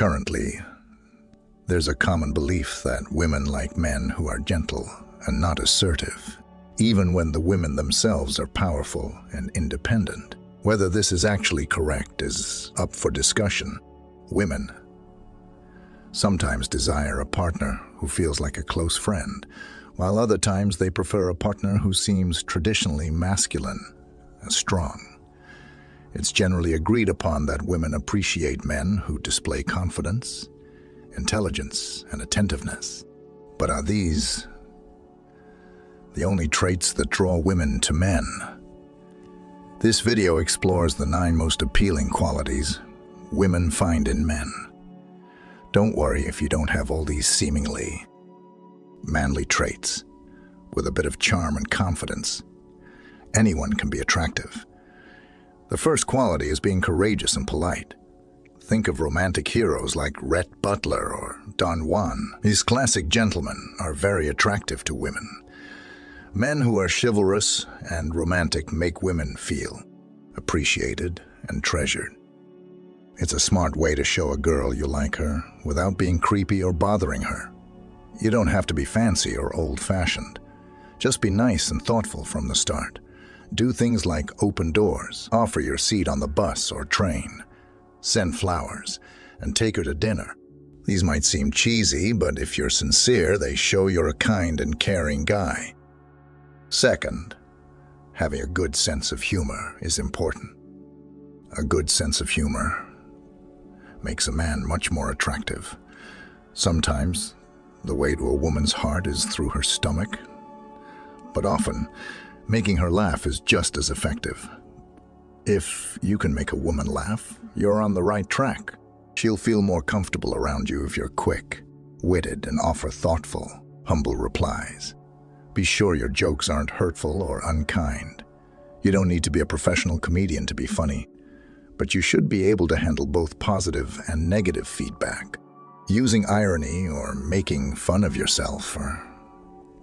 Currently, there's a common belief that women like men who are gentle and not assertive, even when the women themselves are powerful and independent. Whether this is actually correct is up for discussion. Women sometimes desire a partner who feels like a close friend, while other times they prefer a partner who seems traditionally masculine and strong. It's generally agreed upon that women appreciate men who display confidence, intelligence, and attentiveness. But are these the only traits that draw women to men? This video explores the 9 most appealing qualities women find in men. Don't worry if you don't have all these seemingly manly traits. With a bit of charm and confidence, anyone can be attractive. The first quality is being courageous and polite. Think of romantic heroes like Rhett Butler or Don Juan. These classic gentlemen are very attractive to women. Men who are chivalrous and romantic make women feel appreciated and treasured. It's a smart way to show a girl you like her without being creepy or bothering her. You don't have to be fancy or old-fashioned. Just be nice and thoughtful from the start. Do things like open doors, offer your seat on the bus or train, send flowers, and take her to dinner. These might seem cheesy, but if you're sincere, they show you're a kind and caring guy. Second, having a good sense of humor is important. A good sense of humor makes a man much more attractive. Sometimes, the way to a woman's heart is through her stomach, but often, making her laugh is just as effective. If you can make a woman laugh, you're on the right track. She'll feel more comfortable around you if you're quick, witted, and offer thoughtful, humble replies. Be sure your jokes aren't hurtful or unkind. You don't need to be a professional comedian to be funny, but you should be able to handle both positive and negative feedback. Using irony or making fun of yourself are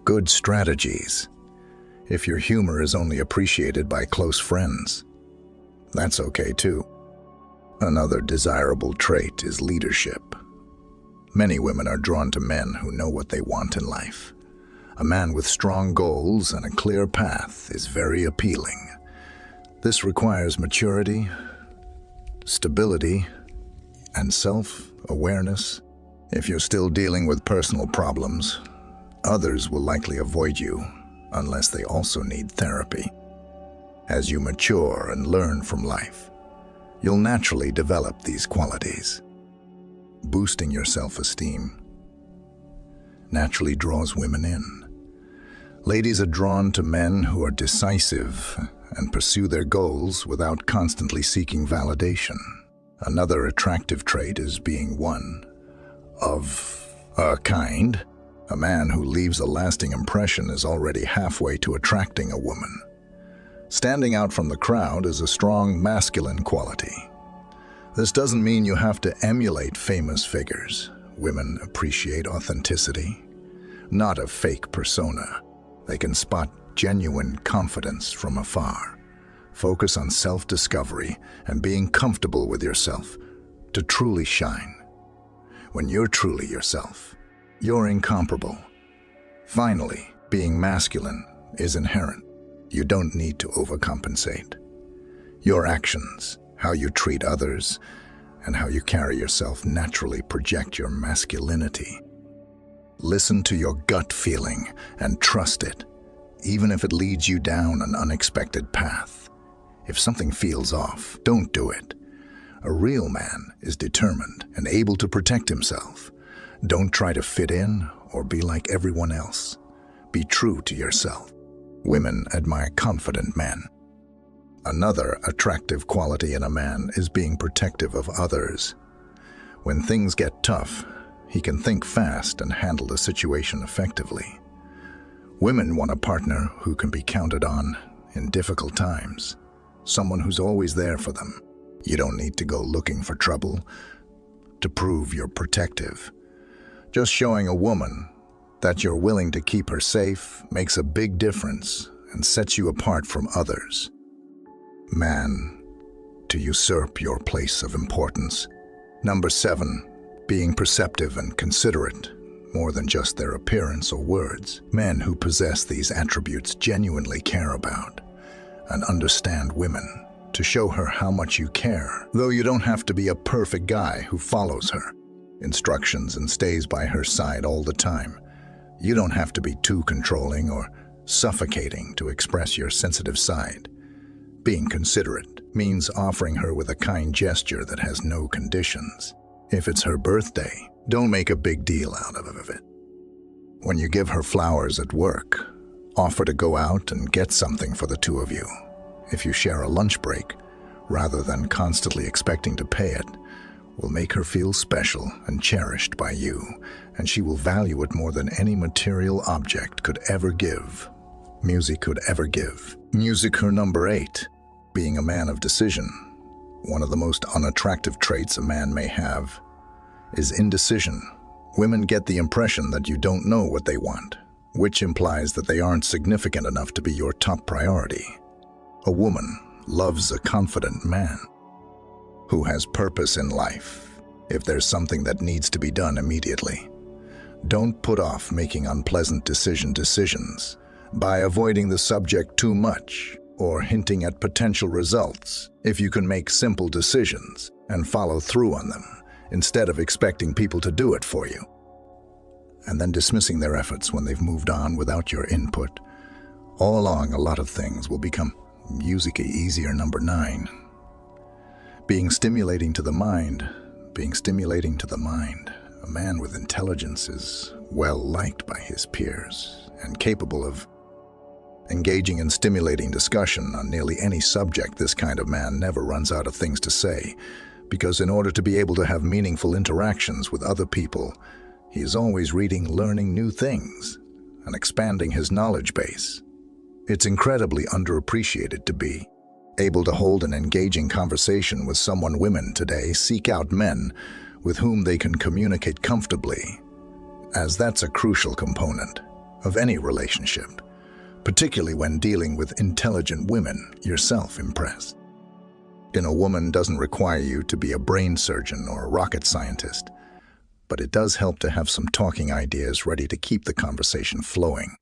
good strategies. If your humor is only appreciated by close friends, that's okay too. Another desirable trait is leadership. Many women are drawn to men who know what they want in life. A man with strong goals and a clear path is very appealing. This requires maturity, stability, and self-awareness. If you're still dealing with personal problems, others will likely avoid you unless they also need therapy. As you mature and learn from life, you'll naturally develop these qualities. Boosting your self-esteem naturally draws women in. Ladies are drawn to men who are decisive and pursue their goals without constantly seeking validation. Another attractive trait is being one of a kind. A man who leaves a lasting impression is already halfway to attracting a woman. Standing out from the crowd is a strong masculine quality. This doesn't mean you have to emulate famous figures. Women appreciate authenticity, not a fake persona. They can spot genuine confidence from afar. Focus on self-discovery and being comfortable with yourself to truly shine. When you're truly yourself, you're incomparable. Finally, being masculine is inherent. You don't need to overcompensate. Your actions, how you treat others, and how you carry yourself naturally project your masculinity. Listen to your gut feeling and trust it, even if it leads you down an unexpected path. If something feels off, don't do it. A real man is determined and able to protect himself. Don't try to fit in or be like everyone else. Be true to yourself. Women admire confident men. Another attractive quality in a man is being protective of others. When things get tough, he can think fast and handle the situation effectively. Women want a partner who can be counted on in difficult times, someone who's always there for them. You don't need to go looking for trouble to prove you're protective. Just showing a woman that you're willing to keep her safe makes a big difference and sets you apart from others. Man, to usurp your place of importance. Number 7, being perceptive and considerate, more than just their appearance or words. Men who possess these attributes genuinely care about and understand women to show her how much you care, though you don't have to be a perfect guy who follows her instructions and stays by her side all the time. You don't have to be too controlling or suffocating to express your sensitive side. Being considerate means offering her with a kind gesture that has no conditions. If it's her birthday, don't make a big deal out of it. When you give her flowers at work, offer to go out and get something for the two of you. If you share a lunch break, rather than constantly expecting to pay it, will make her feel special and cherished by you, and she will value it more than any material object could ever give. Music could ever give. Music, her number 8, being a man of decision. One of the most unattractive traits a man may have is indecision. Women get the impression that you don't know what they want, which implies that they aren't significant enough to be your top priority. A woman loves a confident man who has purpose in life. If there's something that needs to be done immediately, don't put off making unpleasant decisions by avoiding the subject too much or hinting at potential results. If you can make simple decisions and follow through on them, instead of expecting people to do it for you, and then dismissing their efforts when they've moved on without your input, all along a lot of things will become music easier. Number 9. Being stimulating to the mind. Being stimulating to the mind. A man with intelligence is well liked by his peers and capable of engaging in stimulating discussion on nearly any subject. This kind of man never runs out of things to say, because in order to be able to have meaningful interactions with other people, he is always reading, learning new things, and expanding his knowledge base. It's incredibly underappreciated to be able to hold an engaging conversation with someone. Women today seek out men with whom they can communicate comfortably, as that's a crucial component of any relationship, particularly when dealing with intelligent women yourself impressed. In a woman doesn't require you to be a brain surgeon or a rocket scientist, but it does help to have some talking ideas ready to keep the conversation flowing.